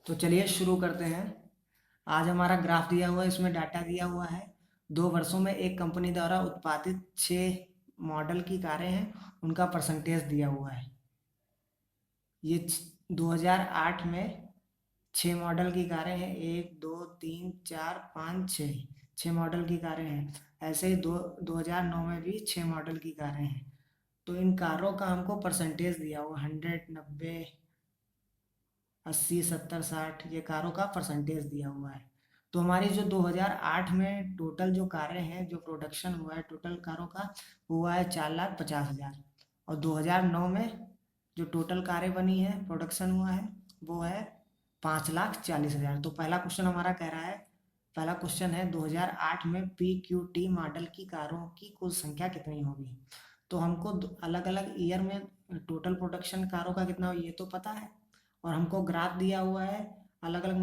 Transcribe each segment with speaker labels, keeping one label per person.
Speaker 1: तो चलिए शुरू करते हैं। आज हमारा ग्राफ दिया हुआ है, इसमें डाटा दिया हुआ है। 2 वर्षों में एक कंपनी द्वारा उत्पादित 6 मॉडल की कारें हैं, उनका परसेंटेज दिया हुआ है। ये 2008 में 6 मॉडल की कारें हैं। 1 2 3 4 5 6 6 मॉडल की कारें हैं। ऐसे ही 2009 में भी 6 मॉडल की कारें हैं। तो इन कारों का हमको परसेंटेज दिया हुआ 100, 90, 80, 70, 60 ये कारों का परसेंटेज दिया हुआ है। तो हमारी जो 2008 में टोटल जो कारें हैं, जो प्रोडक्शन हुआ है टोटल कारों का, हुआ है 4,50,000। और 2009 में जो टोटल कारें बनी है, प्रोडक्शन हुआ है, वो है 5,40,000। तो पहला क्वेश्चन है 2008 में PQT मॉडल की कारों की कुल संख्या कितनी होगी। तो हमको अलग अलग ईयर में टोटल प्रोडक्शन कारों का कितना हो ये तो पता है, और हमको ग्राफ दिया हुआ है अलग अलग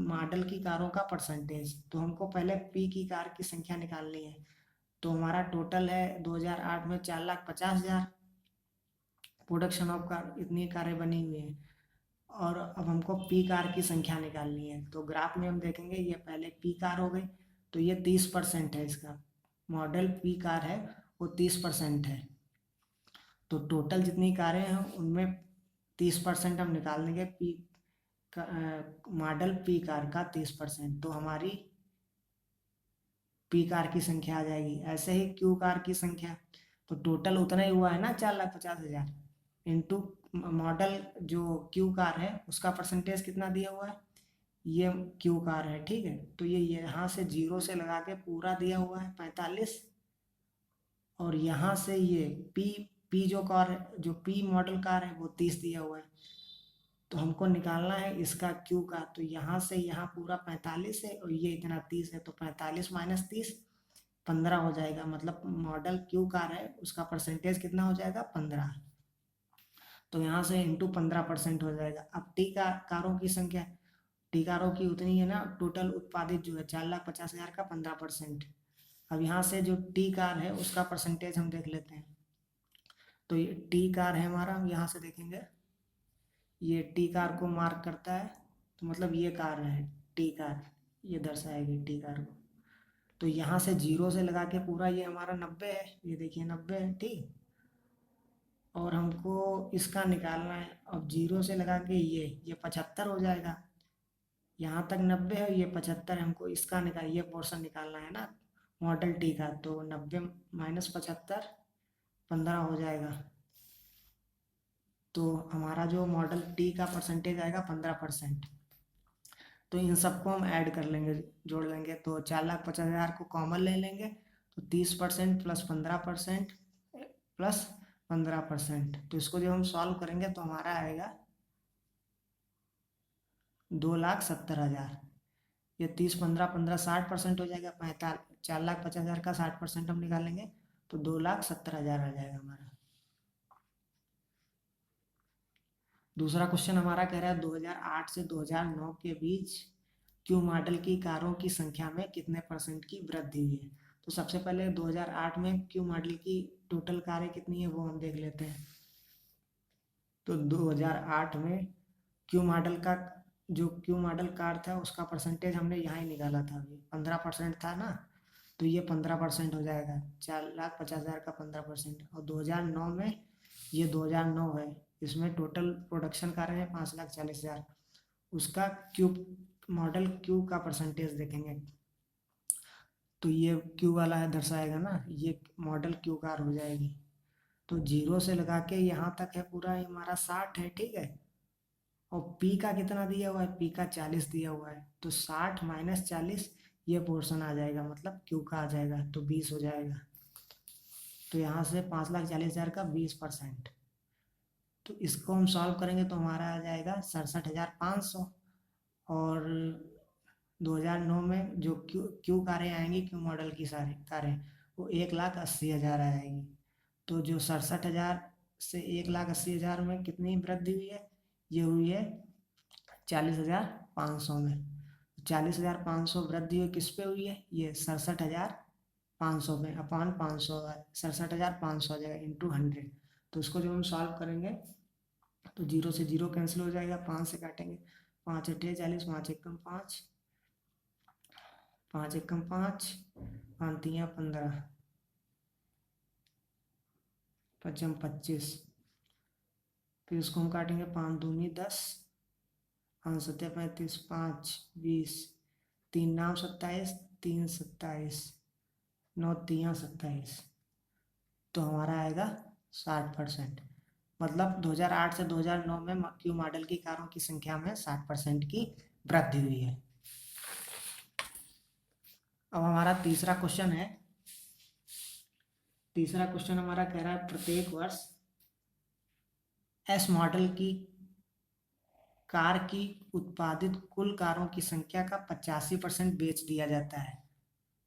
Speaker 1: मॉडल की कारों का परसेंटेज। तो हमको पहले पी की कार की संख्या निकालनी है। तो हमारा टोटल है 2008 में 4,50,000 प्रोडक्शन ऑफ कार, इतनी कारें बनी हुई हैं। और अब हमको पी कार की संख्या निकालनी है। तो ग्राफ में हम देखेंगे, ये पहले पी कार हो गई, तो ये 30% है। इसका मॉडल पी कार है, वो 30% है। तो टोटल जितनी कारें हैं उनमें 30% हम निकाल देंगे। मॉडल पी कार का 30%, तो हमारी पी कार की संख्या आ जाएगी। ऐसे ही क्यू कार की संख्या, तो टोटल उतना ही हुआ है ना, 4,50,000 इंटू मॉडल जो क्यू कार है उसका परसेंटेज कितना दिया हुआ है, ये क्यू कार है, ठीक है। तो ये यहाँ से जीरो से लगा के पूरा दिया हुआ है 45, और यहाँ से ये पी पी जो कार है, जो पी मॉडल कार है, वो 30 दिया हुआ है। तो हमको निकालना है इसका क्यू का। तो यहाँ से यहाँ पूरा 45 है, और ये इतना 30 है, तो 45 माइनस 30 15 हो जाएगा। मतलब मॉडल क्यू कार है उसका परसेंटेज कितना हो जाएगा, 15। तो यहाँ से इंटू 15% हो जाएगा। अब टी का कारों की संख्या, टी कारों की उतनी है ना, टोटल उत्पादित जो है 4,50,000 का 15%। अब यहाँ से जो टी कार है उसका परसेंटेज हम देख लेते हैं। तो ये टी कार है हमारा, हम यहाँ से देखेंगे, ये टी कार को मार्क करता है, तो मतलब ये कार है टी कार, ये दर्शाएगी टी कार को। तो यहाँ से जीरो से लगा के पूरा ये हमारा 90 है, ये देखिए 90 है, ठीक। और हमको इसका निकालना है। अब जीरो से लगा के ये 75 हो जाएगा। यहाँ तक 90 है, ये 75 है, हमको इसका ये पोर्शन निकालना है ना मॉडल टी का। तो 90 माइनस 75 15 हो जाएगा। तो हमारा जो मॉडल टी का परसेंटेज आएगा 15%। तो इन सबको हम ऐड कर लेंगे, जोड़ लेंगे। तो 4,50,000 को कॉमन ले लेंगे, तो 30% प्लस 15% प्लस 15%। तो इसको जब हम सॉल्व करेंगे तो हमारा आएगा 2,70,000। ये 30, 15, 15, 60% हो जाएगा। 4,50,000 का 60% हम निकालेंगे, तो 2,70,000 आ जाएगा हमारा। दूसरा क्वेश्चन हमारा कह रहा है 2008 से 2009 के बीच क्यू मॉडल की कारों की संख्या में कितने परसेंट की वृद्धि हुई है। तो सबसे पहले 2008 में क्यू मॉडल की टोटल कारें कितनी है वो हम देख लेते हैं। तो 2008 में क्यू मॉडल का, जो क्यू मॉडल कार था उसका परसेंटेज हमने यहाँ ही निकाला था, अभी 15% था ना। तो ये 15% हो जाएगा, 4,50,000 का 15%। और 2009 में, ये 2009 है, इसमें टोटल प्रोडक्शन कारें हैं 5,40,000, उसका क्यू मॉडल क्यू का परसेंटेज देखेंगे। तो ये क्यू वाला है दर्शाएगा ना, ये मॉडल क्यू कार हो जाएगी। तो जीरो से लगा के यहाँ तक है पूरा, ये हमारा 60 है, ठीक है। और पी का कितना दिया हुआ है, पी का 40 दिया हुआ है। तो 60 माइनस 40 ये पोर्शन आ जाएगा, मतलब क्यू का आ जाएगा, तो 20 हो जाएगा। तो यहाँ से 5,40,000 का 20%। तो इसको हम सॉल्व करेंगे तो हमारा आ जाएगा 67,500। और 2009 में जो क्यू क्यू कारें आएंगी, क्यू मॉडल की सारी कारें, वो 1,80,000 आ जाएगी। तो जो 67,000 से 1,80,000 में कितनी वृद्धि हुई है, ये हुई है 40,500 में। 40,500 वृद्धि हुई किस पे हुई है, ये 67,500 में, अपान 500, 67,500 आ जाएगा इंटू 100। तो इसको जब हम सॉल्व करेंगे तो जीरो से जीरो कैंसिल हो जाएगा, 5 से काटेंगे 5 अट्ठे 40, 5 एकम 5, 5 एकम 5, 5 तियाँ 15, 5 25। फिर इसको हम काटेंगे, 5 दूनी 10, 5 सत्ते 35, 5 20, 3 नाम 27, 3 27, 9 तियाँ 27। तो हमारा आएगा 60%। मतलब 2008 से 2009 में क्यू मॉडल की कारों की संख्या में 60% की वृद्धि हुई है। अब हमारा तीसरा क्वेश्चन है। तीसरा क्वेश्चन हमारा कह रहा है प्रत्येक वर्ष एस मॉडल की कार की उत्पादित कुल कारों की संख्या का 85% बेच दिया जाता है।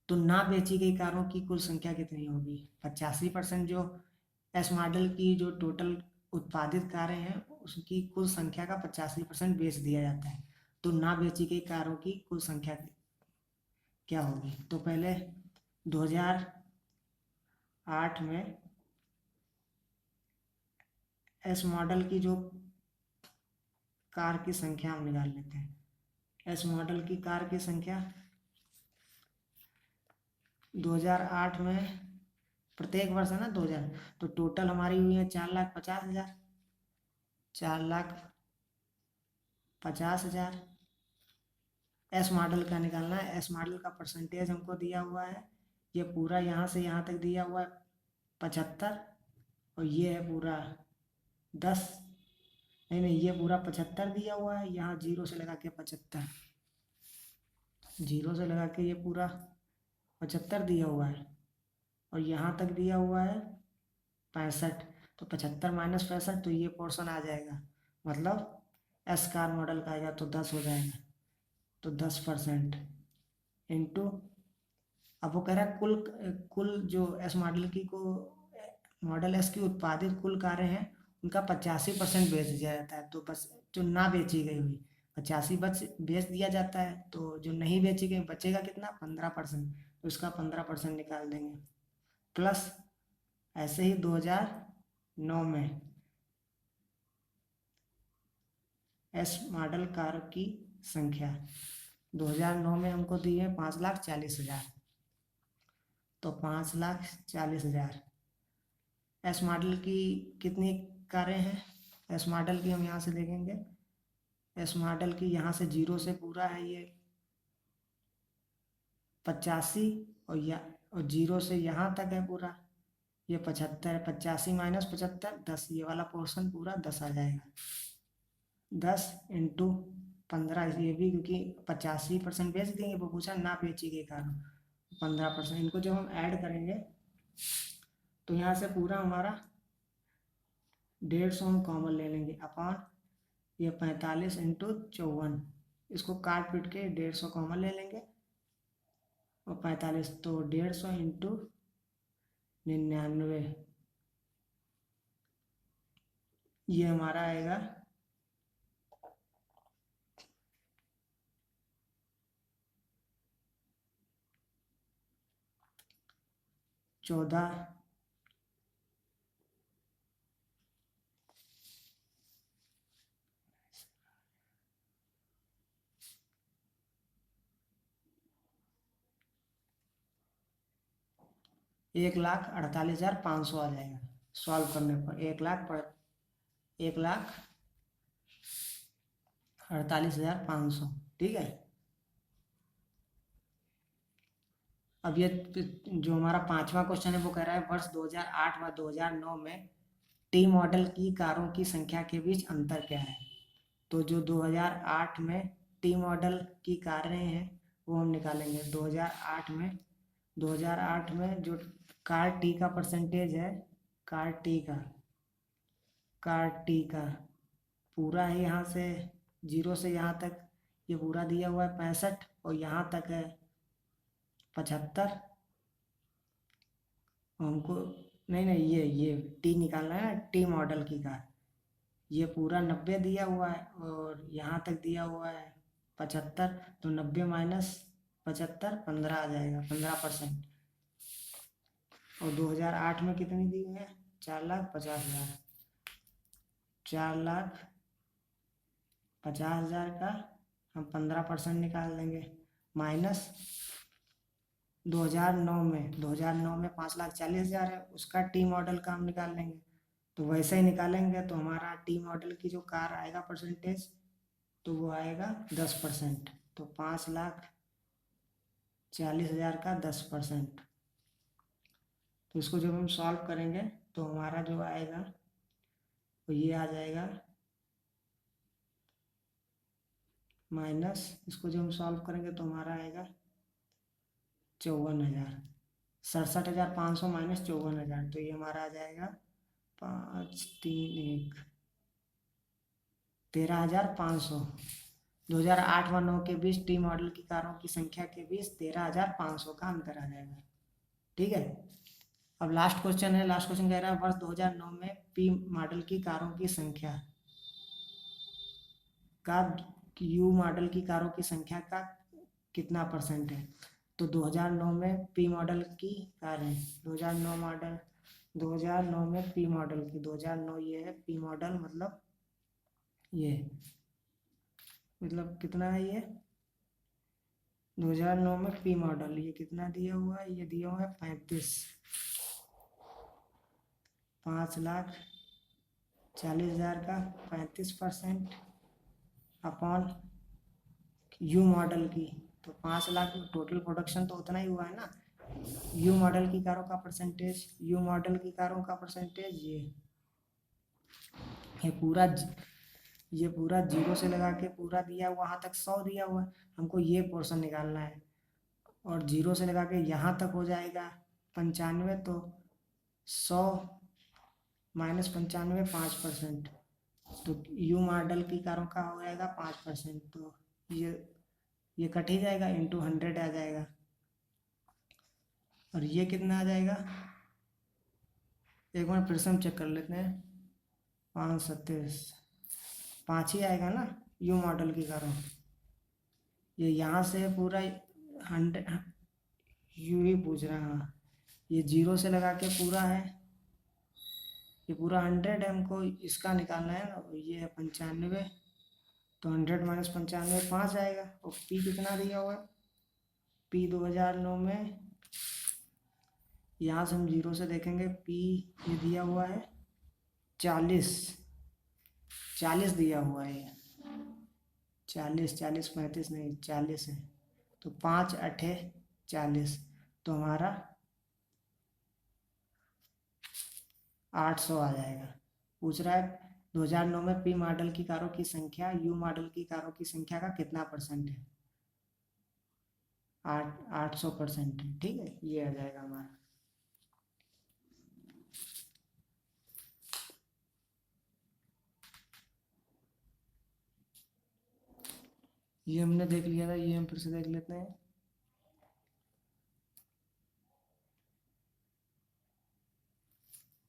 Speaker 1: तो ना बेची गई कारों की कुल संख्या कितनी होगी? 85% जो एस मॉडल की जो टोटल उत्पादित कारें हैं उसकी कुल संख्या का 85% बेच दिया जाता है। तो ना बेची गई कारों की कुल संख्या क्या होगी? तो पहले 2008 में एस मॉडल की जो कार की संख्या हम निकाल लेते हैं। एस मॉडल की कार की संख्या 2008 में प्रत्येक वर्ष है ना 2000, तो टोटल हमारी हुई है 4,50,000, 4,50,000। एस मॉडल का निकालना है। एस मॉडल का परसेंटेज हमको दिया हुआ है, ये पूरा यहाँ से यहाँ तक दिया हुआ है 75, और ये है पूरा 10, नहीं नहीं ये पूरा 75 दिया हुआ है, यहाँ 0 से लगा के 75, 0 से लगा के ये पूरा 75 दिया हुआ है, और यहाँ तक दिया हुआ है 65। तो 75 माइनस 65, तो ये पोर्शन आ जाएगा, मतलब एस कार मॉडल का आएगा तो 10 हो जाएगा। तो 10% इंटू, अब वो कह रहा है कुल कुल जो एस मॉडल की को मॉडल एस की उत्पादित कुल कारें हैं उनका 85% बेच दिया जाता है। तो बस जो ना बेची गई हुई 85 बेच दिया जाता है, तो जो नहीं बेची गई बचेगा कितना? 15%। तो उसका 15% निकाल देंगे। प्लस ऐसे ही 2009 में एस मॉडल कार की संख्या 2009 में हमको दी है 5,40,000, तो 5,40,000। एस मॉडल की कितनी कारें हैं? एस मॉडल की हम यहाँ से देखेंगे, एस मॉडल की यहाँ से 0 से पूरा है ये 85, और 0 से यहाँ तक है पूरा ये 75। 85 माइनस 75 10, ये वाला पोर्शन पूरा 10 आ जाएगा। 10 इंटू 15, ये भी क्योंकि 85% बेच देंगे, वो पूछा ना बेची गई कारों, 15%। इनको जब हम ऐड करेंगे तो यहाँ से पूरा हमारा 150 हम कॉमन ले लेंगे अपॉन ये 45 इंटू 54, इसको काट पीट के 150 कॉमन ले लेंगे, और 45, तो 150 इंटू 99, ये हमारा आएगा 14, 1,48,500 आ जाएगा सॉल्व करने पर। 1,48,500, ठीक है। अब ये जो हमारा पांचवा क्वेश्चन है वो कह रहा है वर्ष 2008 व 2009 में टी मॉडल की कारों की संख्या के बीच अंतर क्या है? तो जो 2008 में टी मॉडल की कारें हैं वो हम निकालेंगे। 2008 में जो कार टी का परसेंटेज है, कार टी का पूरा है, यहाँ से 0 से यहाँ तक ये पूरा दिया हुआ है 65, और यहाँ तक है 75। हमको नहीं नहीं ये टी निकालना है, टी मॉडल की कार, ये पूरा 90 दिया हुआ है, और यहाँ तक दिया हुआ है 75। तो 90 माइनस 75 15 आ जाएगा, 15%। और 2008 में कितनी दी हुई है? 4,50,000, 4,50,000 का हम 15% निकाल देंगे, माइनस 2009 में 5,40,000 है, उसका टी मॉडल का हम निकाल लेंगे। तो वैसे ही निकालेंगे तो हमारा टी मॉडल की जो कार आएगा परसेंटेज, तो वो आएगा 10%। तो 5,40,000 का 10%। तो इसको जब हम सॉल्व करेंगे तो हमारा जो आएगा तो ये आ जाएगा, माइनस इसको जब हम सॉल्व करेंगे तो हमारा आएगा 54,000। 67,500 माइनस 54,000, तो ये हमारा आ जाएगा 531 13,500। 2008 व 9 के बीच टी मॉडल की कारों की संख्या के बीच 13,500 का अंतर आ जाएगा। ठीक है। अब लास्ट क्वेश्चन है। लास्ट क्वेश्चन कह रहा है वर्ष 2009 में पी मॉडल की कारों की संख्या का यू मॉडल की कारों की संख्या का कितना परसेंट है। तो 2009 में पी मॉडल की कार है, 2009 मॉडल, 2009 में पी मॉडल की, 2009 ये है पी मॉडल, ये मतलब कितना है ये 2009 में पी मॉडल, ये कितना दिया हुआ है, ये दिया हुआ है 5,40,000 का 35% अपॉन यू मॉडल की। तो 5 लाख में टोटल प्रोडक्शन तो उतना ही हुआ है ना। यू मॉडल की कारों का परसेंटेज, यू मॉडल की कारों का परसेंटेज ये पूरा ये पूरा 0 से लगा के पूरा दिया, वहाँ तक 100 दिया हुआ है, हमको ये पोर्शन निकालना है। और 0 से लगा के यहाँ तक हो जाएगा 95, तो 100 माइनस 95 5%। तो यू मॉडल की कारों का हो जाएगा 5%। तो ये कट ही जाएगा, इंटू 100 आ जाएगा। और ये कितना आ जाएगा, एक बार फिर से हम चेक कर लेते हैं। 537 5 ही आएगा ना यू मॉडल की कारों। ये यहाँ से पूरा 100 यू ही पूछ रहा है। हाँ, ये 0 से लगा के पूरा है, ये पूरा 100 है, हमको इसका निकालना है ना। ये है 95, तो 100 माइनस 95 5 आएगा। और पी कितना दिया हुआ है, पी 2009 में, यहाँ से हम 0 से देखेंगे, पी ये दिया हुआ है 40 दिया हुआ है, ये 40 35 नहीं 40 है। तो 5 8 40, तो हमारा 800 आ जाएगा। पूछ रहा है 2009 में पी मॉडल की कारों की संख्या यू मॉडल की कारों की संख्या का कितना परसेंट है। 800% है। ठीक है, ये आ जाएगा हमारा। ये हमने देख लिया था, ये हम फिर से देख लेते हैं।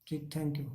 Speaker 1: ठीक, थैंक यू।